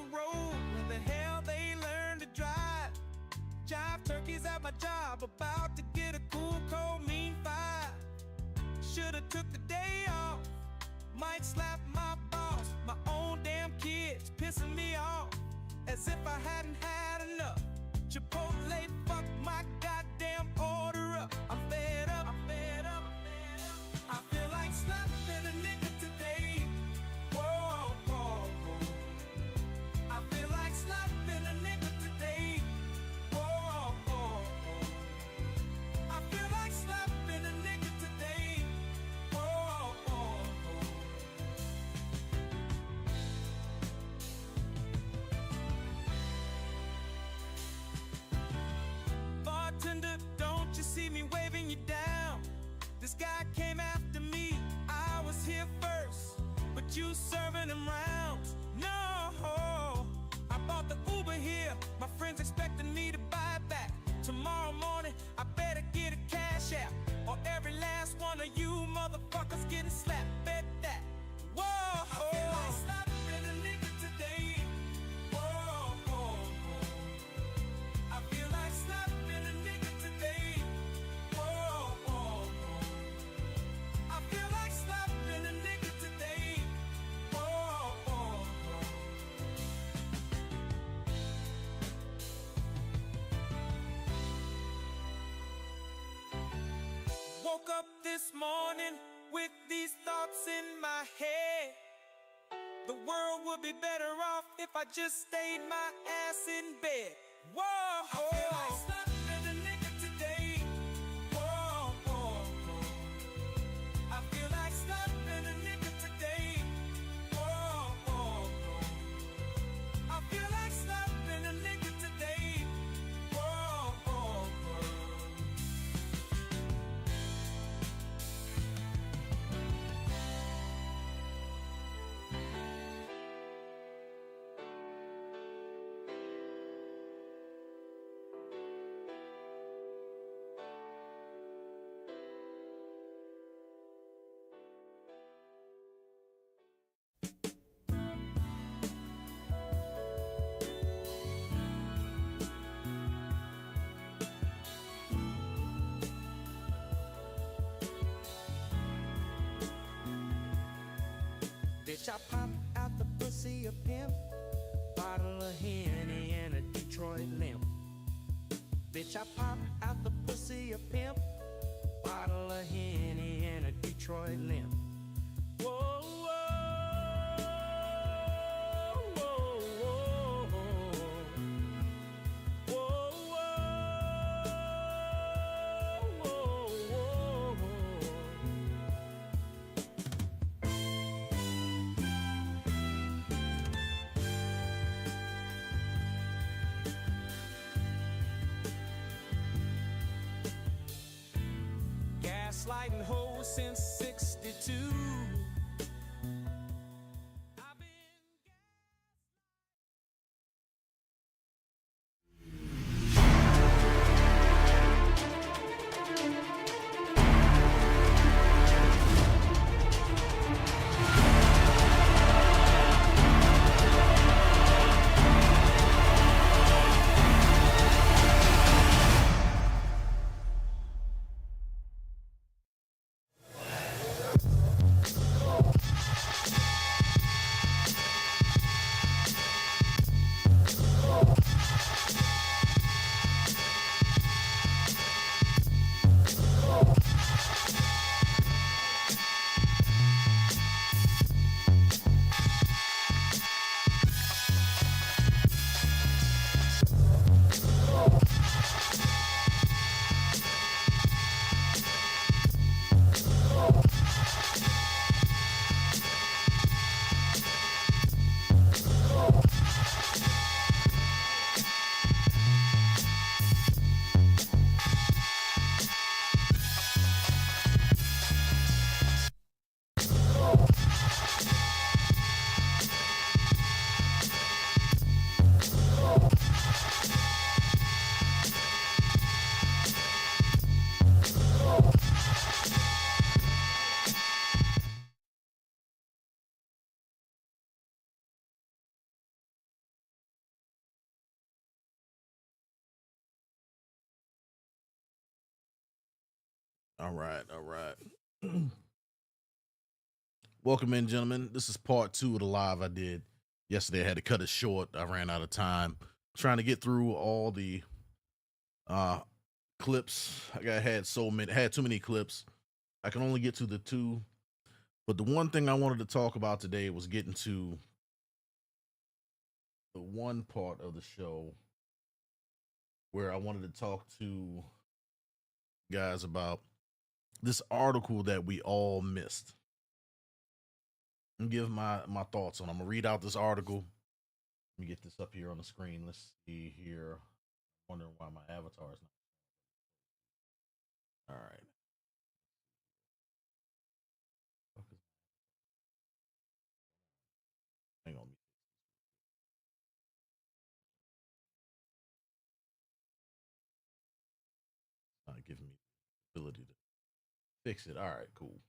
road where the hell they learn to drive. Jive turkeys at my job, about to get a cool, cold, mean five. Should've took the day off, might slap my boss. My own damn kids pissing me off, as if I hadn't had enough. Chipotle, fuck my goddamn order up. I'm fed up, I'm fed up, I'm fed up. I feel like slapping a nigga today. Whoa, whoa, whoa. I feel like slapping a nigga today. Whoa, whoa, whoa. I feel like slapping a nigga today. Whoa, whoa, whoa. Bartender, don't you see me waving you down? This guy came after me, I was here first, but you serving him rounds. No, I bought the Uber here, my friends expecting me to buy it back. Tomorrow morning, I better get a cash app, or every last one of you motherfuckers getting slapped. Bet that. Whoa, I feel like slapping a nigga today. Whoa, whoa, whoa. I feel like slapping a nigga today. Whoa, whoa, whoa. I feel like slapping a nigga today. Whoa, whoa, whoa. Woke up this morning with these thoughts in my head. The world would be better off if I just stayed my ass in bed. Whoa, I feel like slapping a nigga today. Whoa, whoa, whoa. I feel like slapping a nigga today. Whoa, whoa, whoa. I feel like slapping a nigga today. Whoa, whoa, whoa. Bitch, I pop out the pussy a pimp, bottle of Henny and a Detroit limp. Bitch, I pop out the pussy a pimp, bottle of Henny and a Detroit limp. Whoa, whoa, whoa, whoa, whoa, whoa, whoa, whoa, whoa. Gaslighting hoes since '62. I've been All right, all right. Welcome in, gentlemen. This is part two of the live I did yesterday. I had to cut it short. I ran out of time trying to get through all the uh clips. Had too many clips. I can only get to the two. But the one thing I wanted to talk about today was getting to the one part of the show where I wanted to talk to guys about this article that we all missed and give my thoughts on. I'm gonna read out this article. Let me get this up here on the screen. Let's see here. I'm wondering why my avatar is not. All right. Hang on. Not giving me the ability to fix it. All right, cool.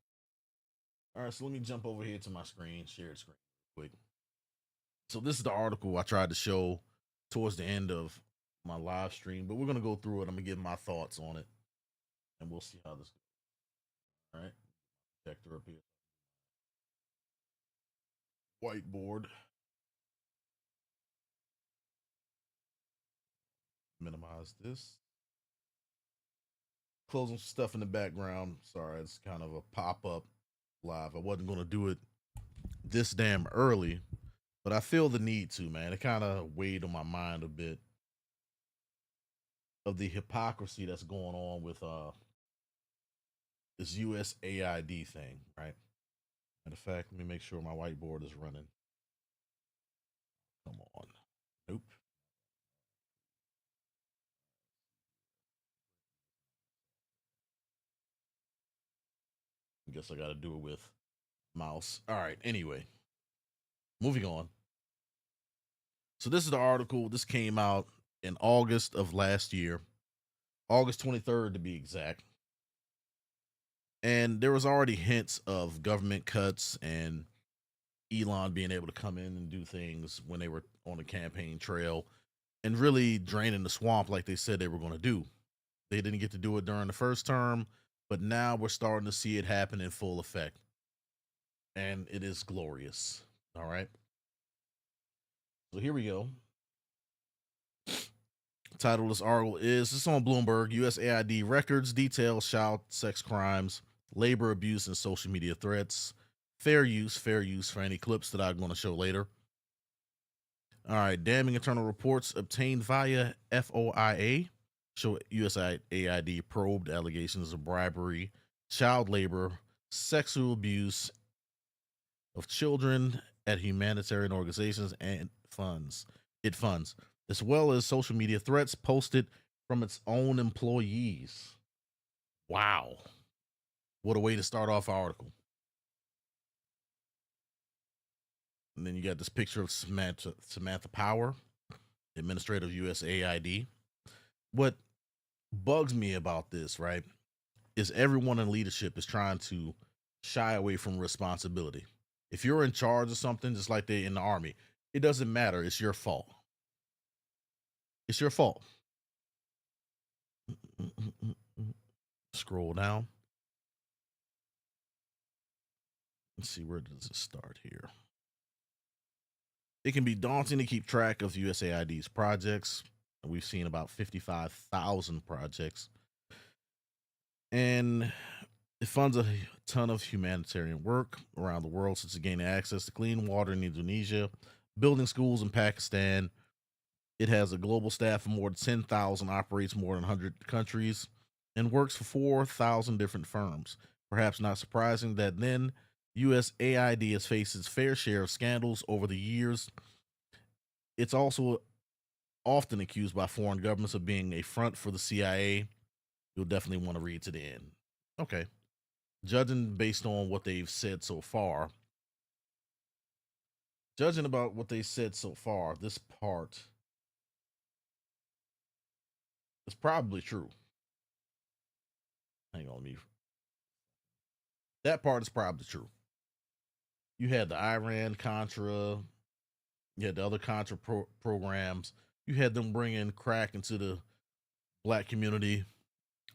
All right, so let me jump over here to my screen, share the screen real quick. So this is the article I tried to show towards the end of my live stream, but we're gonna go through it. I'm gonna give my thoughts on it, and we'll see how this goes. All right, projector up here, whiteboard, minimize this. Closing stuff in the background. Sorry, it's kind of a pop up live. I wasn't gonna do it this damn early, but I feel the need to, man. It kind of weighed on my mind a bit of the hypocrisy that's going on with this USAID thing, right? Matter of fact, let me make sure my whiteboard is running. Come on. Nope. I guess I got to do it with mouse. All right. Anyway, moving on. So this is the article. This came out in August of last year, August 23rd to be exact. And there was already hints of government cuts and Elon being able to come in and do things when they were on the campaign trail and really draining the swamp like they said they were going to do. They didn't get to do it during the first term, but now we're starting to see it happen in full effect. And it is glorious. All right. So here we go. Title of this article is this on Bloomberg. USAID records details child sex crimes, labor abuse, and social media threats. Fair use for any clips that I'm going to show later. All right, damning internal reports obtained via FOIA show USAID probed allegations of bribery, child labor, sexual abuse of children at humanitarian organizations and funds, as well as social media threats posted from its own employees. Wow. What a way to start off our article. And then you got this picture of Samantha Power, administrator of USAID. What bugs me about this, right, is everyone in leadership is trying to shy away from responsibility. If you're in charge of something, just like they in the army, it doesn't matter. It's your fault. It's your fault. Scroll down. Let's see, where does it start here? It can be daunting to keep track of USAID's projects. We've seen about 55,000 projects. And it funds a ton of humanitarian work around the world, such as gaining access to clean water in Indonesia, building schools in Pakistan. It has a global staff of more than 10,000, operates more than 100 countries, and works for 4,000 different firms. Perhaps not surprising that then USAID has faced its fair share of scandals over the years. It's also often accused by foreign governments of being a front for the CIA. You'll definitely want to read to the end. Okay. Judging based on what they've said so far, judging about what they said so far, this part is probably true. Hang on, me. That part is probably true. You had the Iran Contra, you had the other Contra programs, you had them bringing crack into the black community.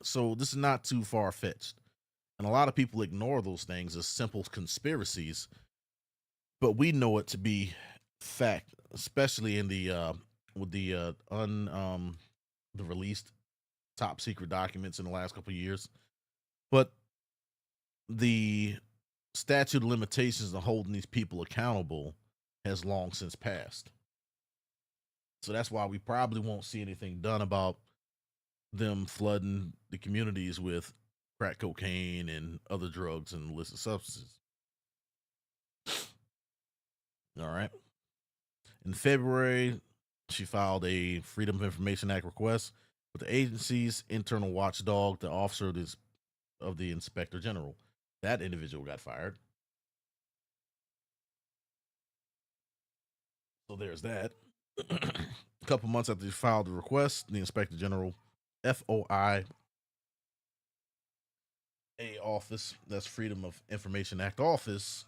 So this is not too far fetched. And a lot of people ignore those things as simple conspiracies, but we know it to be fact, especially in the with the the released top secret documents in the last couple of years. But the statute of limitations of holding these people accountable has long since passed. So that's why we probably won't see anything done about them flooding the communities with crack cocaine and other drugs and illicit substances. All right. In February, she filed a Freedom of Information Act request with the agency's internal watchdog, the officer of the inspector general. That individual got fired. So there's that. A couple months after she filed the request, the inspector general, FOIA office, that's Freedom of Information Act office,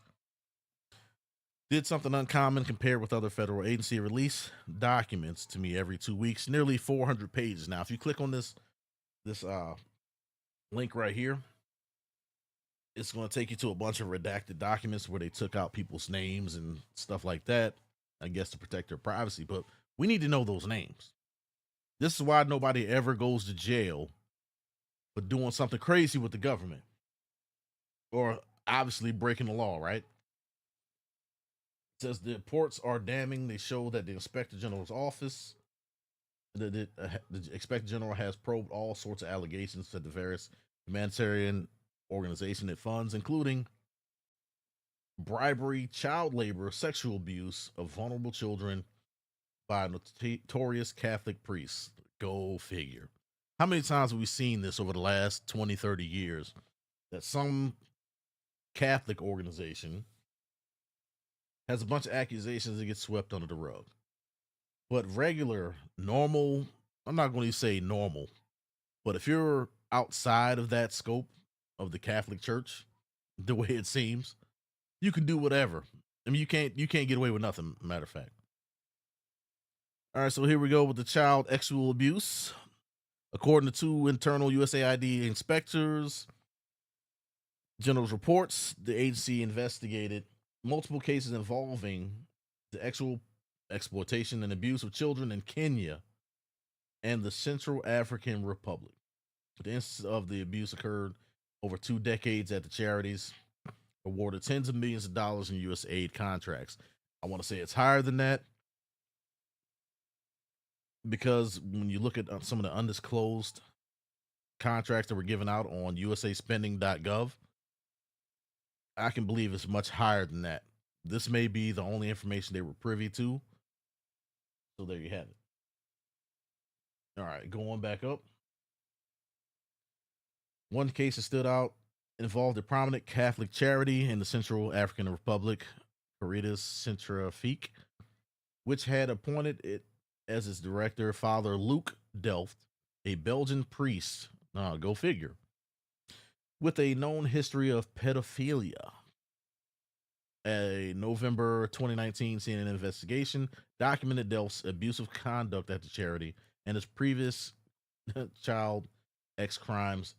did something uncommon compared with other federal agency release documents to me every 2 weeks, nearly 400 pages. Now, if you click on this link right here, it's going to take you to a bunch of redacted documents where they took out people's names and stuff like that, I guess to protect their privacy. But we need to know those names. This is why nobody ever goes to jail for doing something crazy with the government or obviously breaking the law, right? It says the reports are damning. They show that the inspector general's office, the inspector general has probed all sorts of allegations that the various humanitarian organization it funds, including bribery, child labor, sexual abuse of vulnerable children by notorious Catholic priests. Go figure. How many times have we seen this over the last 20, 30 years that some Catholic organization has a bunch of accusations that get swept under the rug? But regular, normal, I'm not going to say normal, but if you're outside of that scope of the Catholic Church, the way it seems, you can do whatever. I mean, you can't get away with nothing, matter of fact. All right, so here we go with the child sexual abuse. According to two internal USAID inspectors, general's reports, the agency investigated multiple cases involving the actual exploitation and abuse of children in Kenya and the Central African Republic. The instance of the abuse occurred over 2 decades at the charities awarded tens of millions of dollars in U.S. aid contracts. I want to say it's higher than that because when you look at some of the undisclosed contracts that were given out on usaspending.gov, I can believe it's much higher than that. This may be the only information they were privy to. So there you have it. All right, going back up. One case that stood out involved a prominent Catholic charity in the Central African Republic, Caritas Centrafrique, which had appointed it as its director, Father Luc Delft, a Belgian priest. Go figure. With a known history of pedophilia. A November 2019 CNN investigation documented Delft's abusive conduct at the charity and his previous child X crimes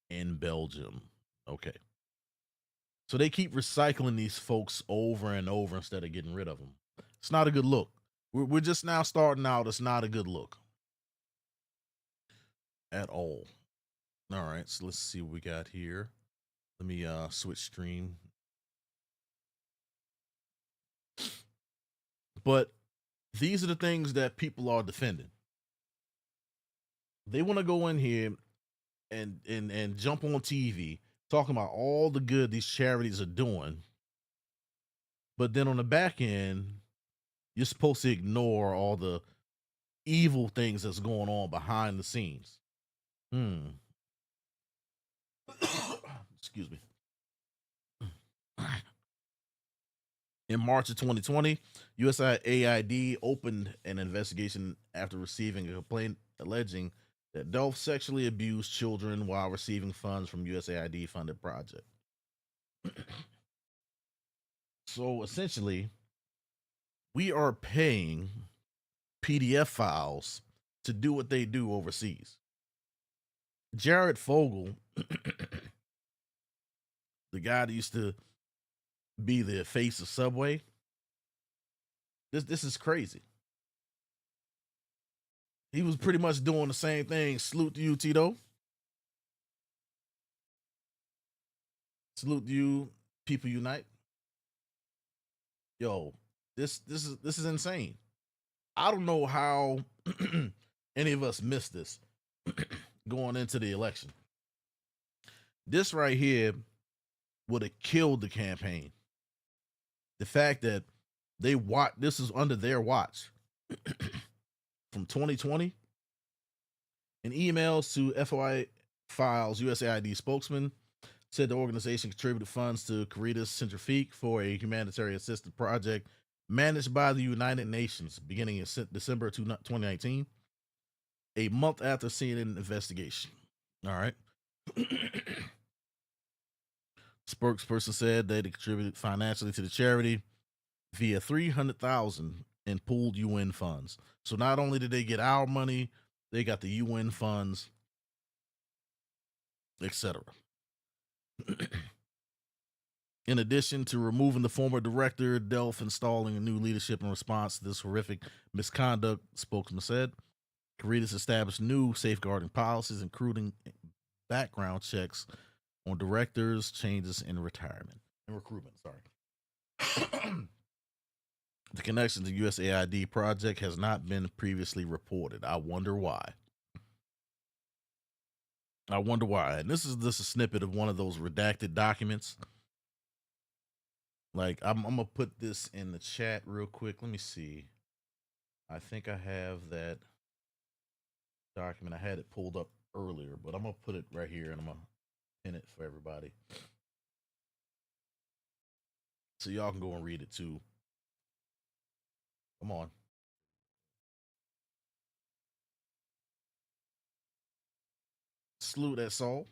in Belgium. Okay. So they keep recycling these folks over and over instead of getting rid of them. It's not a good look. We're just now starting out. It's not a good look at all. All right, so let's see what we got here. Let me switch stream. But these are the things that people are defending. They want to go in here and jump on TV talking about all the good these charities are doing. But then on the back end, you're supposed to ignore all the evil things that's going on behind the scenes. Excuse me. In March of 2020, USAID opened an investigation after receiving a complaint alleging that Delft sexually abused children while receiving funds from USAID funded project. So essentially, we are paying PDF files to do what they do overseas. Jared Fogle the guy that used to be the face of Subway. This is crazy. He was pretty much doing the same thing. Salute to you, Tito. Salute to you, people unite. Yo, this is insane. I don't know how any of us missed this going into the election. This right here would have killed the campaign. The fact that this is under their watch from 2020. In emails to FOI Files, USAID spokesman said the organization contributed funds to Caritas Centrifuge for a humanitarian assistance project managed by the United Nations beginning in December 2019, a month after CNN investigation. All right. Spokesperson said they contributed financially to the charity via $300,000 in pooled UN funds. So not only did they get our money, they got the UN funds, etc. In addition to removing the former director, Delph installing a new leadership in response to this horrific misconduct, spokesman said, Caritas established new safeguarding policies, including background checks on directors, changes in recruitment. Sorry. The connection to USAID project has not been previously reported. I wonder why. And this is just a snippet of one of those redacted documents. Like, I'm gonna put this in the chat real quick. Let me see. I think I have that document. I had it pulled up earlier, but I'm gonna put it right here and I'm gonna pin it for everybody, so y'all can go and read it too. Come on. Salute that soul.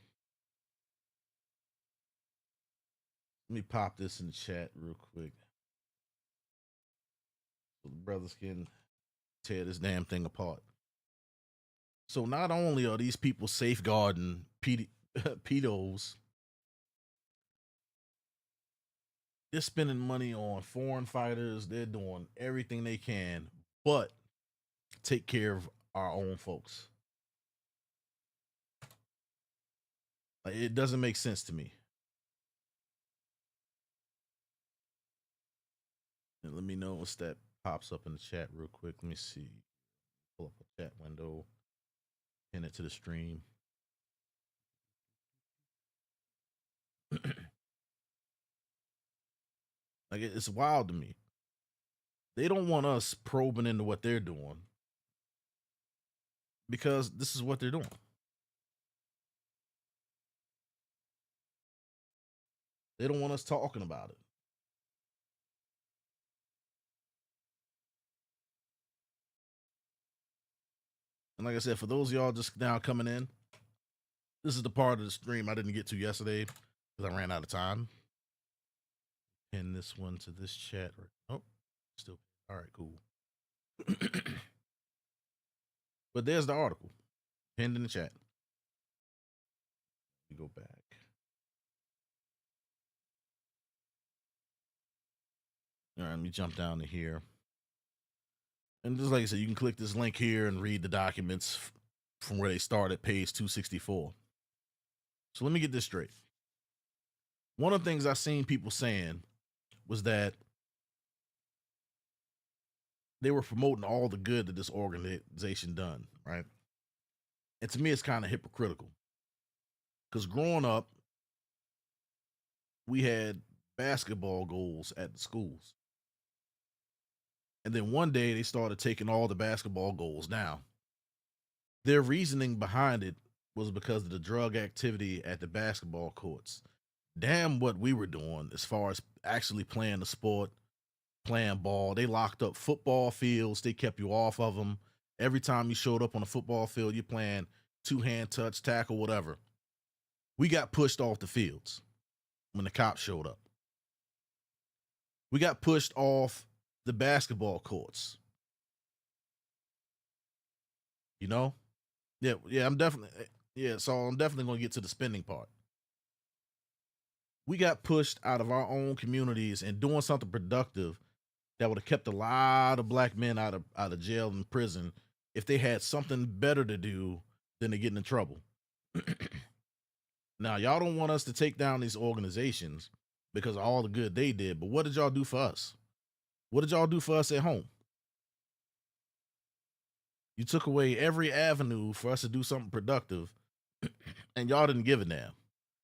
Let me pop this in the chat real quick so the brothers can tear this damn thing apart. So not only are these people safeguarding pedos, they're spending money on foreign fighters. They're doing everything they can, but take care of our own folks. Like, it doesn't make sense to me. And let me know once that pops up in the chat real quick. Let me see. Pull up a chat window, pin it to the stream. Like, it's wild to me. They don't want us probing into what they're doing because this is what they're doing. They don't want us talking about it. And like I said, for those of y'all just now coming in, this is the part of the stream I didn't get to yesterday because I ran out of time. Pin this one to this chat. Oh, still. All right, cool. But there's the article pinned in the chat. We go back. All right, let me jump down to here. And just like I said, you can click this link here and read the documents from where they start at page 264. So let me get this straight. One of the things I've seen people saying was that they were promoting all the good that this organization done, right? And to me, it's kind of hypocritical. Because growing up, we had basketball goals at the schools. And then one day they started taking all the basketball goals down. Their reasoning behind it was because of the drug activity at the basketball courts. Damn what we were doing as far as actually playing the sport, playing ball. They locked up football fields. They kept you off of them. Every time you showed up on a football field, you're playing two-hand touch, tackle, whatever. We got pushed off the fields when the cops showed up. We got pushed off the basketball courts. You know? So I'm definitely going to get to the spending part. We got pushed out of our own communities and doing something productive that would have kept a lot of black men out of jail and prison if they had something better to do than to get into trouble. Now, y'all don't want us to take down these organizations because of all the good they did, but what did y'all do for us? What did y'all do for us at home? You took away every avenue for us to do something productive, and y'all didn't give a damn.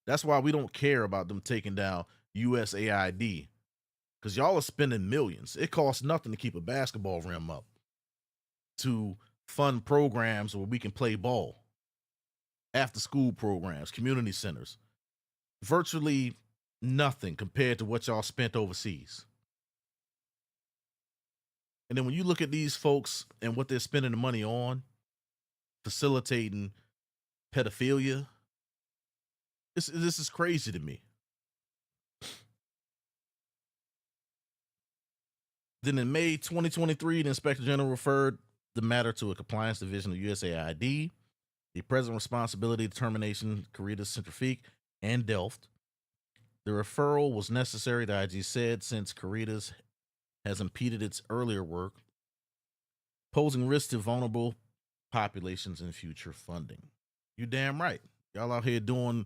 That's why we don't care about them taking down USAID, because y'all are spending millions. It costs nothing to keep a basketball rim up, to fund programs where we can play ball, after school programs, community centers. Virtually nothing compared to what y'all spent overseas. And then when you look at these folks and what they're spending the money on, facilitating pedophilia, this is crazy to me. Then in May 2023, the Inspector General referred the matter to a compliance division of USAID, the present responsibility determination, Caritas Centrifuge, and Delft. The referral was necessary, the IG said, since Caritas has impeded its earlier work, posing risks to vulnerable populations in future funding. You damn right. Y'all out here doing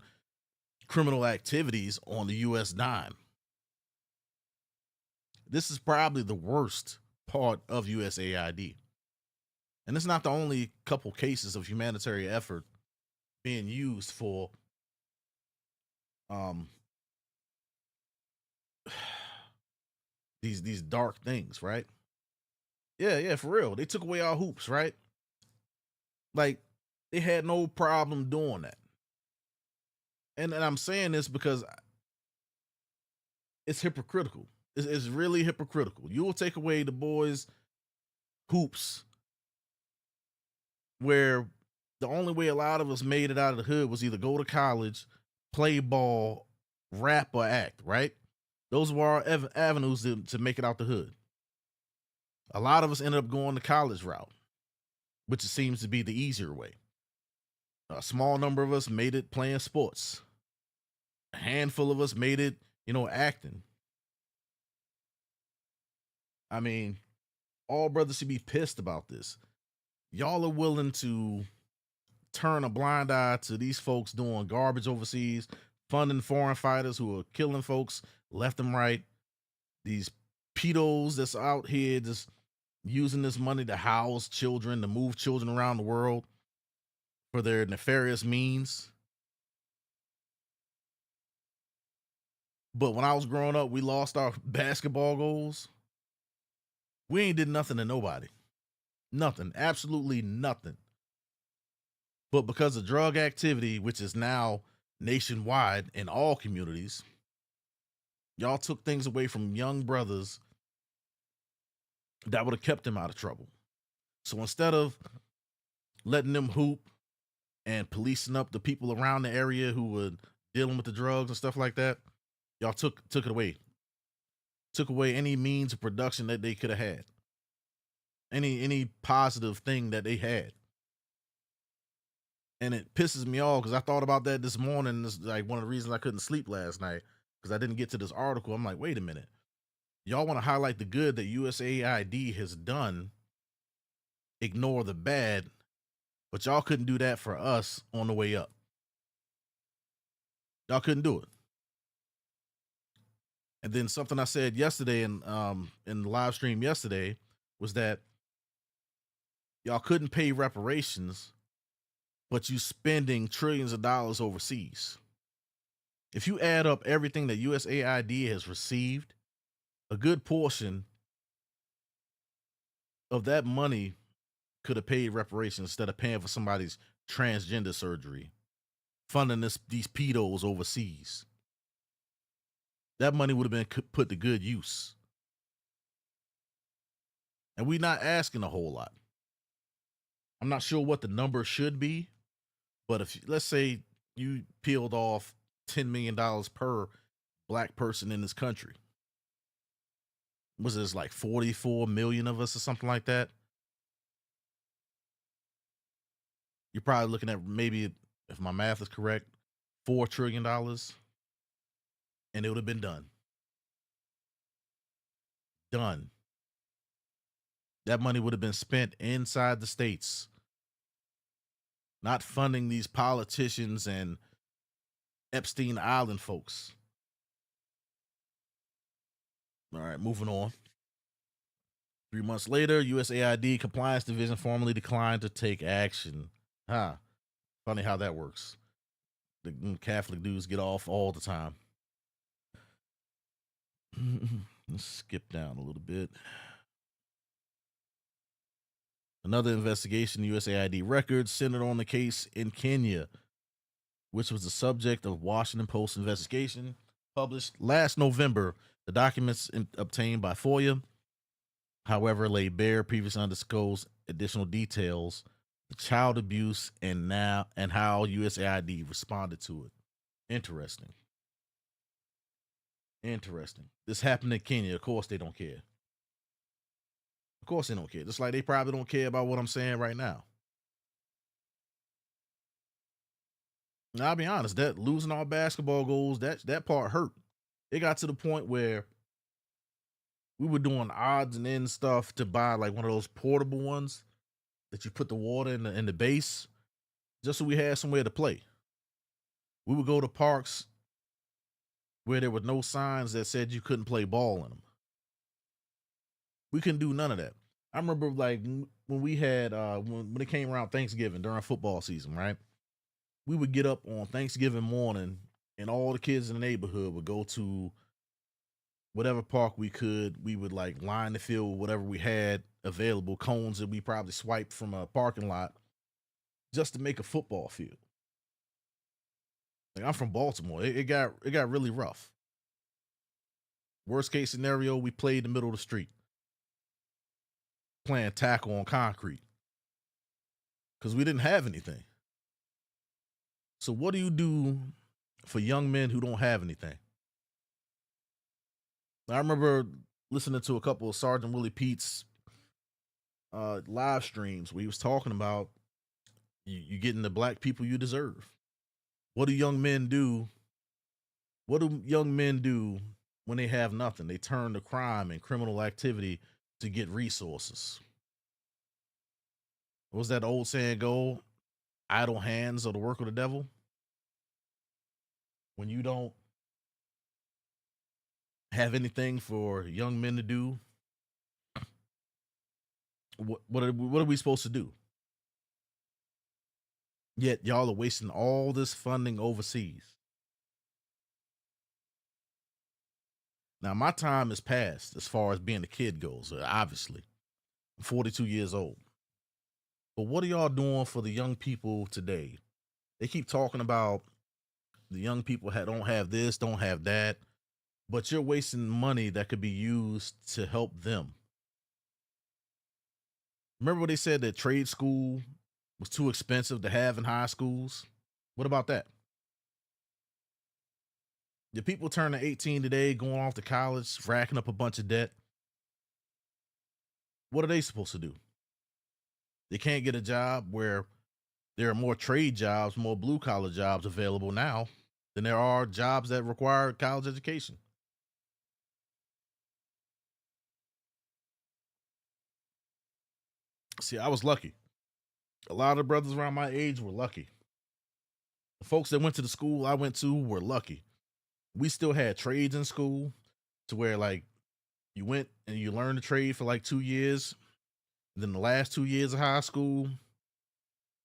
criminal activities on the US dime. This is probably the worst part of USAID. And it's not the only couple cases of humanitarian effort being used for these dark things, right? Yeah, for real. They took away our hoops, right? Like, they had no problem doing that. And I'm saying this because it's hypocritical. It's really hypocritical. You will take away the boys' hoops, where the only way a lot of us made it out of the hood was either go to college, play ball, rap, or act, right? Those were our avenues to make it out the hood. A lot of us ended up going the college route, which seems to be the easier way. A small number of us made it playing sports. A handful of us made it, acting. I mean, all brothers should be pissed about this. Y'all are willing to turn a blind eye to these folks doing garbage overseas, funding foreign fighters who are killing folks left and right. These pedos that's out here just using this money to house children, to move children around the world for their nefarious means. But when I was growing up, we lost our basketball goals. We ain't did nothing to nobody. Nothing. Absolutely nothing. But because of drug activity, which is now nationwide in all communities, y'all took things away from young brothers that would have kept them out of trouble. So instead of letting them hoop and policing up the people around the area who were dealing with the drugs and stuff like that, y'all took it away. Took away any means of production that they could have had. Any positive thing that they had. And it pisses me off because I thought about that this morning. This is like one of the reasons I couldn't sleep last night, because I didn't get to this article. I'm like, wait a minute. Y'all want to highlight the good that USAID has done, ignore the bad, but y'all couldn't do that for us on the way up. Y'all couldn't do it. And then something I said yesterday in the live stream yesterday was that y'all couldn't pay reparations, but you spending trillions of dollars overseas. If you add up everything that USAID has received, a good portion of that money could have paid reparations instead of paying for somebody's transgender surgery, funding these pedos overseas. That money would have been put to good use. And we're not asking a whole lot. I'm not sure what the number should be, but if let's say you peeled off $10 million per black person in this country, was this like 44 million of us or something like that? You're probably looking at, maybe, if my math is correct, $4 trillion. and it would have been done. Done. That money would have been spent inside the states, not funding these politicians and Epstein Island folks. All right, moving on. 3 months later, USAID Compliance Division formally declined to take action. Funny how that works. The Catholic dudes get off all the time. Let's skip down a little bit. Another investigation, USAID records centered on the case in Kenya, which was the subject of Washington Post investigation published last November. The documents obtained by FOIA, however, lay bare previous undisclosed additional details, the child abuse, and how USAID responded to it. Interesting. This happened in Kenya. Of course, they don't care. Of course, they don't care. Just like they probably don't care about what I'm saying right now. Now, I'll be honest, that losing our basketball goals, that part hurt. It got to the point where we were doing odds and ends stuff to buy like one of those portable ones that you put the water in the base, just so we had somewhere to play. We would go to parks where there were no signs that said you couldn't play ball in them. We couldn't do none of that. I remember like when we had when it came around Thanksgiving during football season, right? We would get up on Thanksgiving morning and all the kids in the neighborhood would go to whatever park we could. We would like line the field with whatever we had available, cones that we probably swiped from a parking lot, just to make a football field. Like, I'm from Baltimore. It got really rough. Worst case scenario, we played in the middle of the street, playing tackle on concrete, because we didn't have anything. So what do you do for young men who don't have anything? I remember listening to a couple of Sergeant Willie Pete's live streams where he was talking about you getting the black people you deserve. What do young men do? What do young men do when they have nothing? They turn to crime and criminal activity to get resources. What was that old saying go? Idle hands are the work of the devil. When you don't have anything for young men to do, what are we supposed to do? Yet y'all are wasting all this funding overseas. Now, my time is past as far as being a kid goes, obviously. I'm 42 years old. But what are y'all doing for the young people today? They keep talking about the young people don't have this, don't have that, but you're wasting money that could be used to help them. Remember what they said that trade school was too expensive to have in high schools? What about that? The people turning 18 today, going off to college, racking up a bunch of debt. What are they supposed to do? They can't get a job where there are more trade jobs, more blue collar jobs available now than there are jobs that require college education. See, I was lucky. A lot of the brothers around my age were lucky. The folks that went to the school I went to were lucky. We still had trades in school to where like you went and you learned the trade for like 2 years. And then the last 2 years of high school,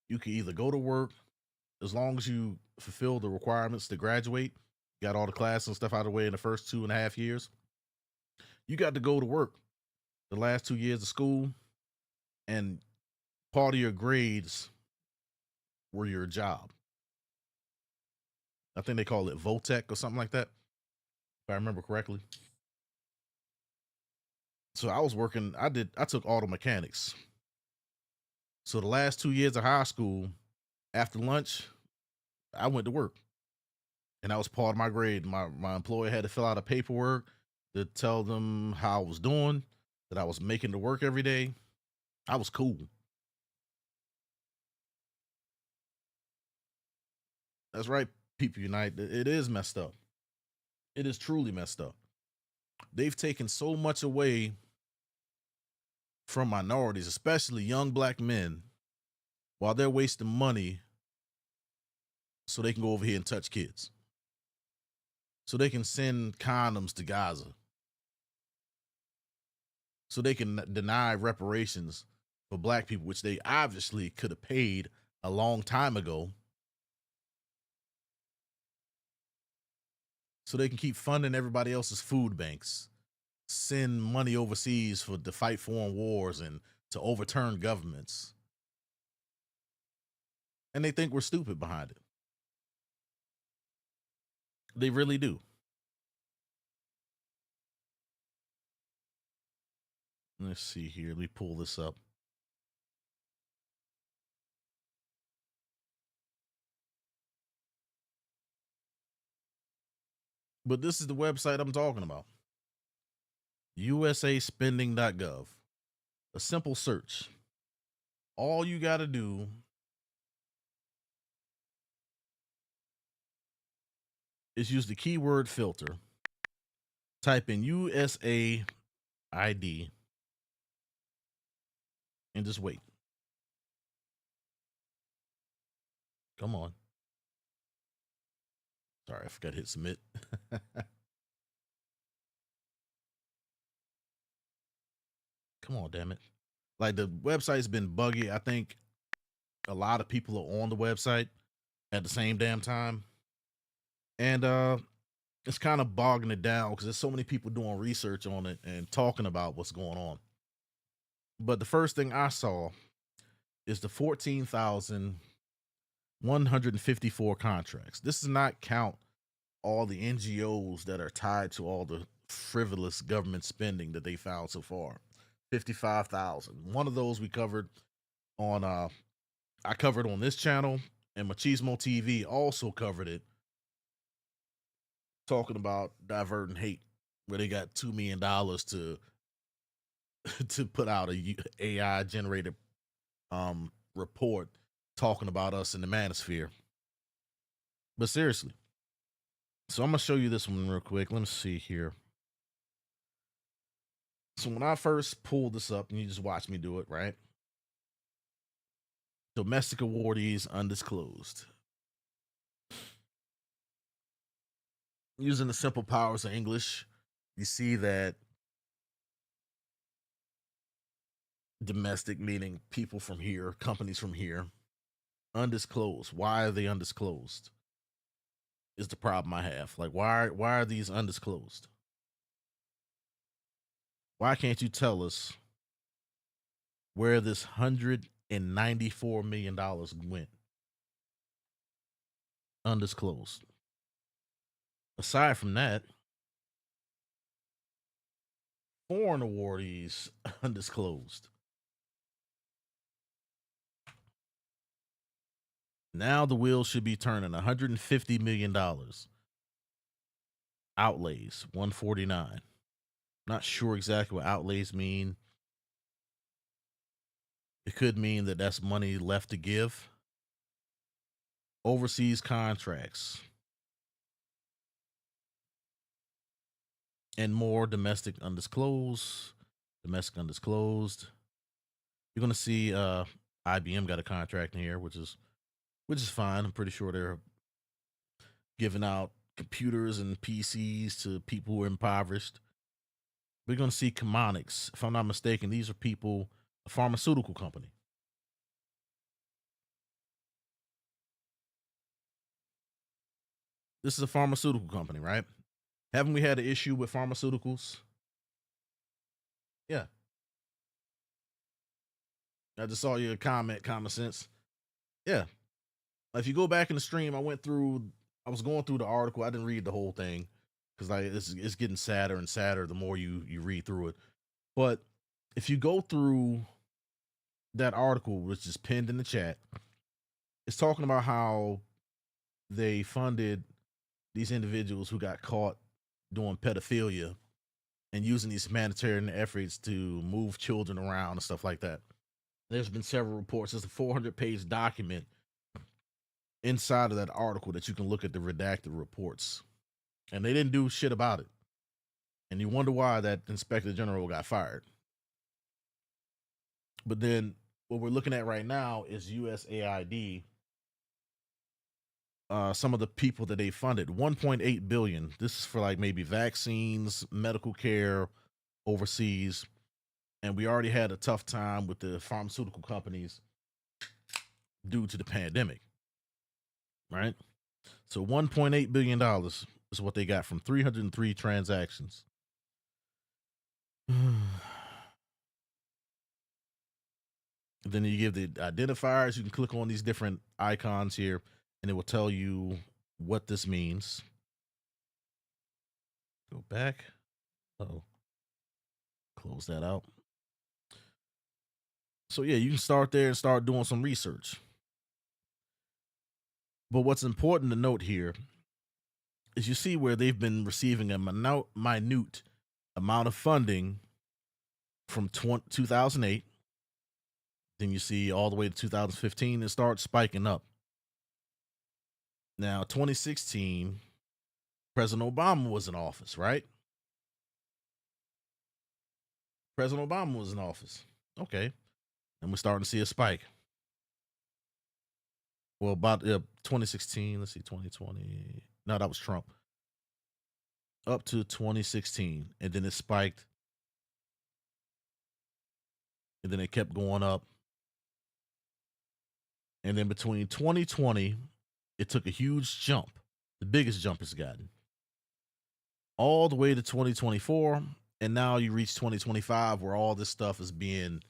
you could either go to work as long as you fulfill the requirements to graduate, got all the classes and stuff out of the way in the first 2.5 years. You got to go to work the last 2 years of school, and part of your grades were your job. I think they call it Votech or something like that, if I remember correctly. So I was working, I took auto mechanics. So the last 2 years of high school, after lunch, I went to work. And that was part of my grade. My employer had to fill out a paperwork to tell them how I was doing, that I was making to work every day. I was cool. That's right, people unite. It is messed up. It is truly messed up. They've taken so much away from minorities, especially young black men, while they're wasting money so they can go over here and touch kids. So they can send condoms to Gaza. So they can deny reparations for black people, which they obviously could have paid a long time ago. So they can keep funding everybody else's food banks, send money overseas to fight foreign wars and to overturn governments. And they think we're stupid behind it. They really do. Let's see here. Let me pull this up. But this is the website I'm talking about. USAspending.gov. A simple search. All you got to do is use the keyword filter. Type in USAID and just wait. Come on. Sorry, I forgot to hit submit. Come on, damn it. Like the website's been buggy. I think a lot of people are on the website at the same damn time. And it's kind of bogging it down because there's so many people doing research on it and talking about what's going on. But the first thing I saw is the 14,154 contracts. This does not count all the NGOs that are tied to all the frivolous government spending that they found so far. 55,000. One of those we covered on I covered on this channel, and Machismo TV also covered it, talking about diverting hate, where they got $2 million to put out a AI generated report talking about us in the manosphere. But seriously, so I'm gonna show you this one real quick. Let me see here. So when I first pulled this up, and you just watch me do it, right? Domestic awardees undisclosed. Using the simple powers of English, you see that domestic meaning people from here, companies from here, undisclosed. Why are they undisclosed? Is the problem I have. Like, why are these undisclosed? Why can't you tell us where this $194 million went? Undisclosed. Aside from that, foreign awardees undisclosed. Now the wheels should be turning. $150 million outlays, 149. Not sure exactly what outlays mean. It could mean that that's money left to give. Overseas contracts and more domestic undisclosed. Domestic undisclosed. You're gonna see IBM got a contract in here, which is fine. I'm pretty sure they're giving out computers and PCs to people who are impoverished. We're gonna see Chemonics. If I'm not mistaken, these are people, a pharmaceutical company. This is a pharmaceutical company, right? Haven't we had an issue with pharmaceuticals? Yeah. I just saw your comment, common sense. Yeah. If you go back in the stream, I was going through the article. I didn't read the whole thing because like it's getting sadder and sadder the more you read through it. But if you go through that article, which is pinned in the chat, it's talking about how they funded these individuals who got caught doing pedophilia and using these humanitarian efforts to move children around and stuff like that. There's been several reports. There's a 400-page document inside of that article that you can look at the redacted reports and they didn't do shit about it. And you wonder why that inspector general got fired. But then what we're looking at right now is USAID. Some of the people that they funded, 1.8 billion. This is for like maybe vaccines, medical care overseas, and we already had a tough time with the pharmaceutical companies due to the pandemic, right? So 1.8 billion dollars is what they got from 303 transactions. Then you give the identifiers. You can click on these different icons here, and it will tell you what this means. Go back. Oh, close that out. So yeah, you can start there and start doing some research. But what's important to note here is you see where they've been receiving a minute amount of funding from 2008. Then you see all the way to 2015 and start spiking up. Now, 2016, President Obama was in office, right? President Obama was in office. Okay. And we're starting to see a spike. Well, about 2016, let's see, 2020. No, that was Trump. Up to 2016. And then it spiked. And then it kept going up. And then between 2020, it took a huge jump, the biggest jump it's gotten, all the way to 2024. And now you reach 2025 where all this stuff is being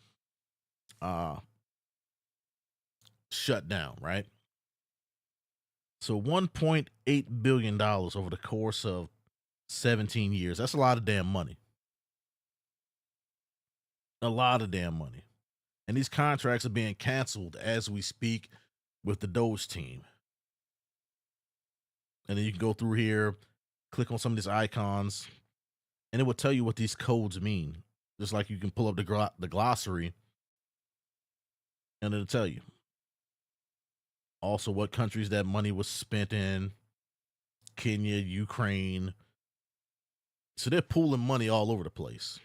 shut down, right? So $1.8 billion over the course of 17 years. That's a lot of damn money. A lot of damn money. And these contracts are being canceled as we speak with the Doge team. And then you can go through here, click on some of these icons, and it will tell you what these codes mean. Just like you can pull up the glossary, and it'll tell you. Also, what countries that money was spent in: Kenya, Ukraine. So they're pooling money all over the place.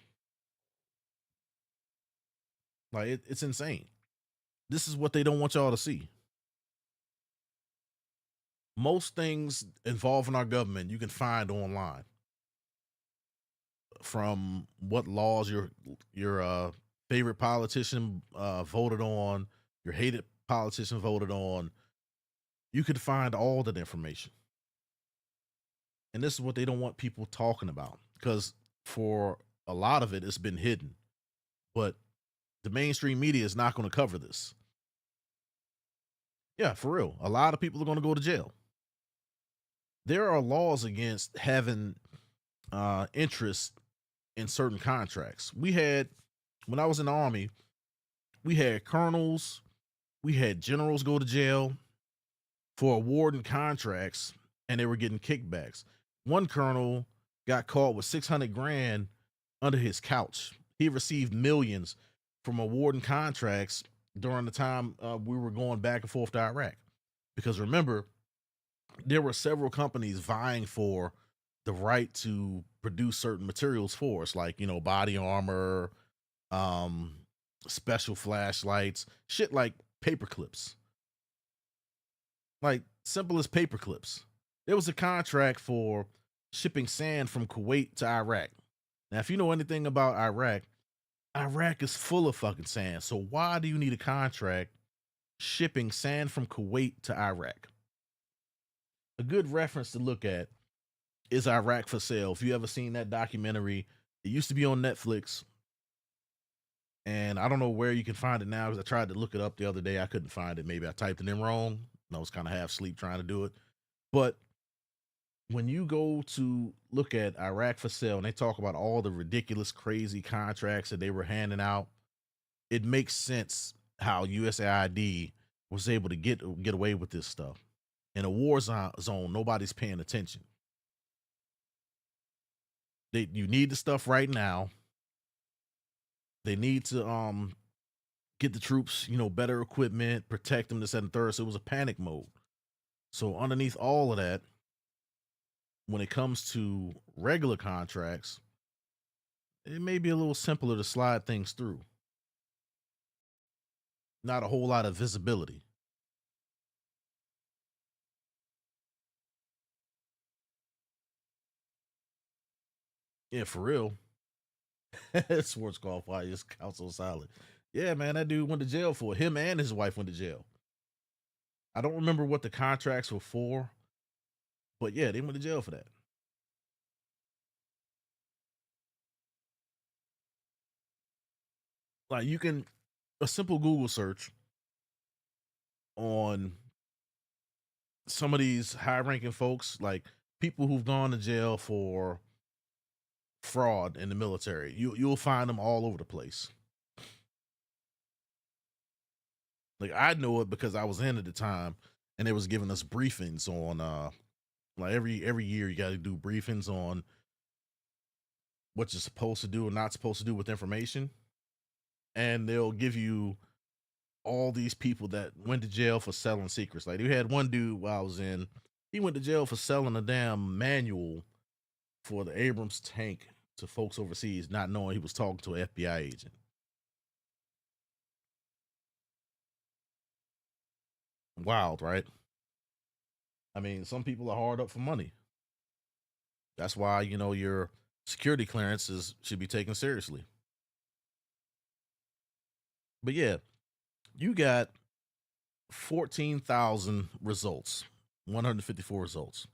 Like, it's insane. This is what they don't want y'all to see. Most things involving our government you can find online. From what laws your favorite politician voted on, your hated politician voted on, you could find all that information. And this is what they don't want people talking about, because for a lot of it, it's been hidden. But the mainstream media is not going to cover this. Yeah, for real. A lot of people are going to go to jail. There are laws against having interest in certain contracts. We had, when I was in the Army, we had colonels, we had generals go to jail for awarding contracts, and they were getting kickbacks. One colonel got caught with 600 grand under his couch. He received millions from awarding contracts during the time we were going back and forth to Iraq. Because remember, there were several companies vying for the right to produce certain materials for us, like, body armor, special flashlights, shit like paper clips. Like, simple as paper clips. There was a contract for shipping sand from Kuwait to Iraq. Now, if you know anything about Iraq, Iraq is full of fucking sand. So why do you need a contract shipping sand from Kuwait to Iraq? A good reference to look at is Iraq for Sale. If you ever seen that documentary, it used to be on Netflix. And I don't know where you can find it now, because I tried to look it up the other day. I couldn't find it. Maybe I typed it in wrong. I was kind of half asleep trying to do it. But when you go to look at Iraq for Sale and they talk about all the ridiculous, crazy contracts that they were handing out, it makes sense how USAID was able to get away with this stuff. In a war zone, nobody's paying attention. You need the stuff right now. They need to get the troops, better equipment, protect them, this, that, and third. So it was a panic mode. So underneath all of that, when it comes to regular contracts, it may be a little simpler to slide things through. Not a whole lot of visibility. Yeah, for real. Sports qualifier just counts so solid. Yeah, man, that dude went to jail for it. Him and his wife went to jail. I don't remember what the contracts were for, but yeah, they went to jail for that. Like you can a simple Google search on some of these high ranking folks, like people who've gone to jail for fraud in the military. You'll find them all over the place. Like I know it because I was in at the time and they was giving us briefings on like every year you gotta do briefings on what you're supposed to do or not supposed to do with information. And they'll give you all these people that went to jail for selling secrets. Like we had one dude while I was in, he went to jail for selling a damn manual for the Abrams tank to folks overseas, not knowing he was talking to an FBI agent. Wild, right? I mean, some people are hard up for money. That's why, your security clearances should be taken seriously. But yeah, you got 14,000 results, 154 results.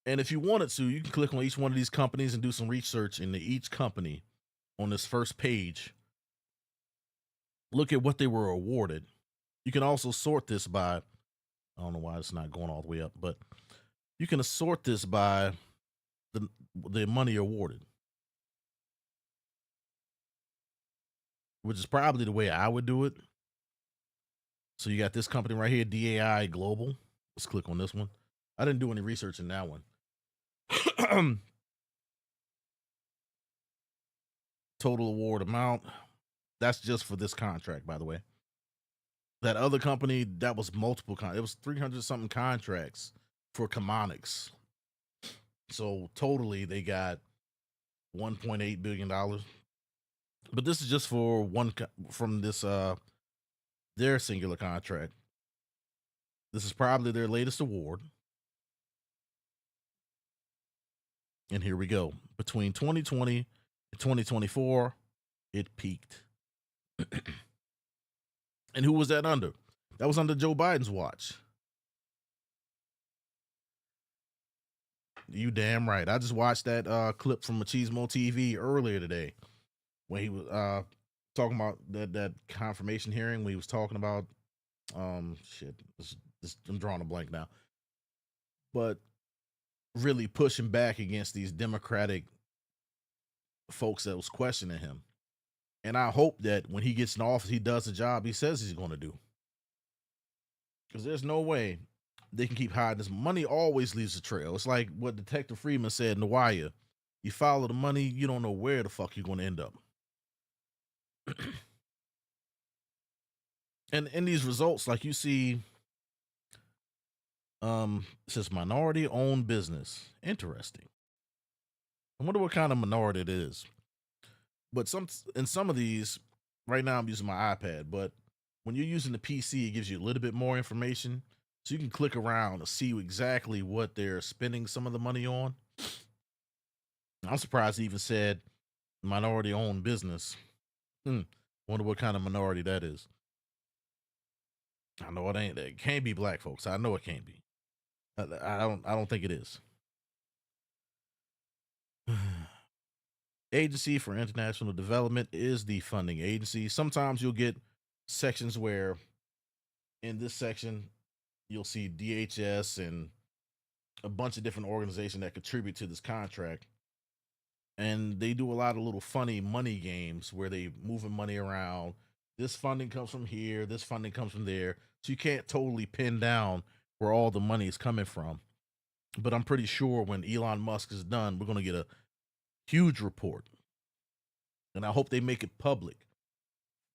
And if you wanted to, you can click on each one of these companies and do some research into each company on this first page. Look at what they were awarded. You can also sort this by, I don't know why it's not going all the way up, but you can sort this by the money awarded, which is probably the way I would do it. So you got this company right here, DAI Global. Let's click on this one. I didn't do any research in that one. Total award amount. That's just for this contract, by the way. That other company, that was multiple. It was 300 something contracts for Chemonics. So totally, they got $1.8 billion. But this is just for one from this their singular contract. This is probably their latest award. And here we go. Between 2020 and 2024, it peaked. And who was that under? That was under Joe Biden's watch. You damn right. I just watched that clip from Machismo TV earlier today when he was talking about that confirmation hearing when he was talking about shit. I'm drawing a blank now. But really pushing back against these Democratic folks that was questioning him. And I hope that when he gets in office, he does the job he says he's going to do. Because there's no way they can keep hiding this. Money always leaves a trail. It's like what Detective Freeman said in The Wire. You follow the money, you don't know where the fuck you're going to end up. And in these results, like you see, it says minority owned business. Interesting. I wonder what kind of minority it is. But in some of these, right now I'm using my iPad, but when you're using the PC, it gives you a little bit more information. So you can click around to see exactly what they're spending some of the money on. I'm surprised it even said minority owned business. Wonder what kind of minority that is. I know it ain't. It can't be black folks. I know it can't be. I don't think it is. Agency for International Development is the funding agency. Sometimes you'll get sections where in this section you'll see DHS and a bunch of different organizations that contribute to this contract. And they do a lot of little funny money games where they moving money around. This funding comes from here, this funding comes from there. So you can't totally pin down where all the money is coming from. But I'm pretty sure when Elon Musk is done, we're going to get a huge report. And I hope they make it public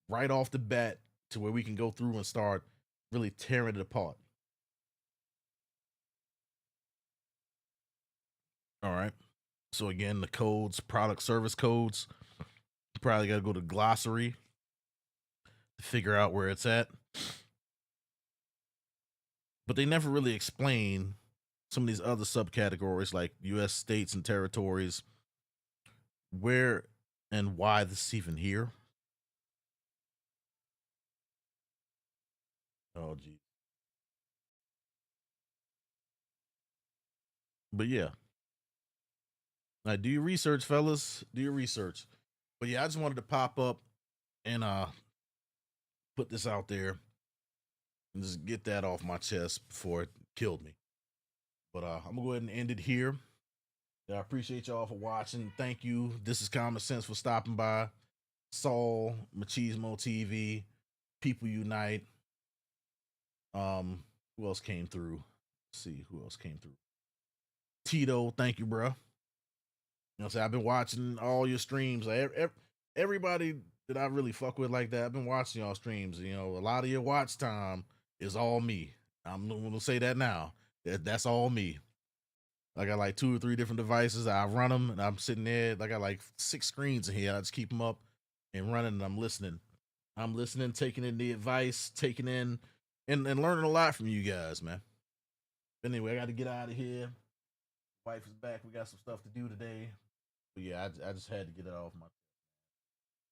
right off the bat to where we can go through and start really tearing it apart. All right. So again, the codes, product service codes. You probably got to go to glossary to figure out where it's at. But they never really explain some of these other subcategories like US states and territories, where and why this is even here. Oh gee. But yeah. Do your research, fellas. Do your research. But yeah, I just wanted to pop up and put this out there and just get that off my chest before it killed me. But I'm gonna go ahead and end it here. I appreciate y'all for watching. Thank you. This is Common Sense for stopping by. Saul, Machismo TV, People Unite. Who else came through? Let's see who else came through. Tito, thank you, bro. You know what I'm saying? I've been watching all your streams. Everybody that I really fuck with like that, I've been watching y'all streams. You know, a lot of your watch time is all me. I'm gonna say that now. That's all me. I got like 2 or 3 different devices. I run them and I'm sitting there. I got like 6 screens in here. I just keep them up and running and I'm listening. I'm listening, taking in the advice, taking in and learning a lot from you guys, man. Anyway, I got to get out of here. Wife is back. We got some stuff to do today. But yeah, I just had to get it off my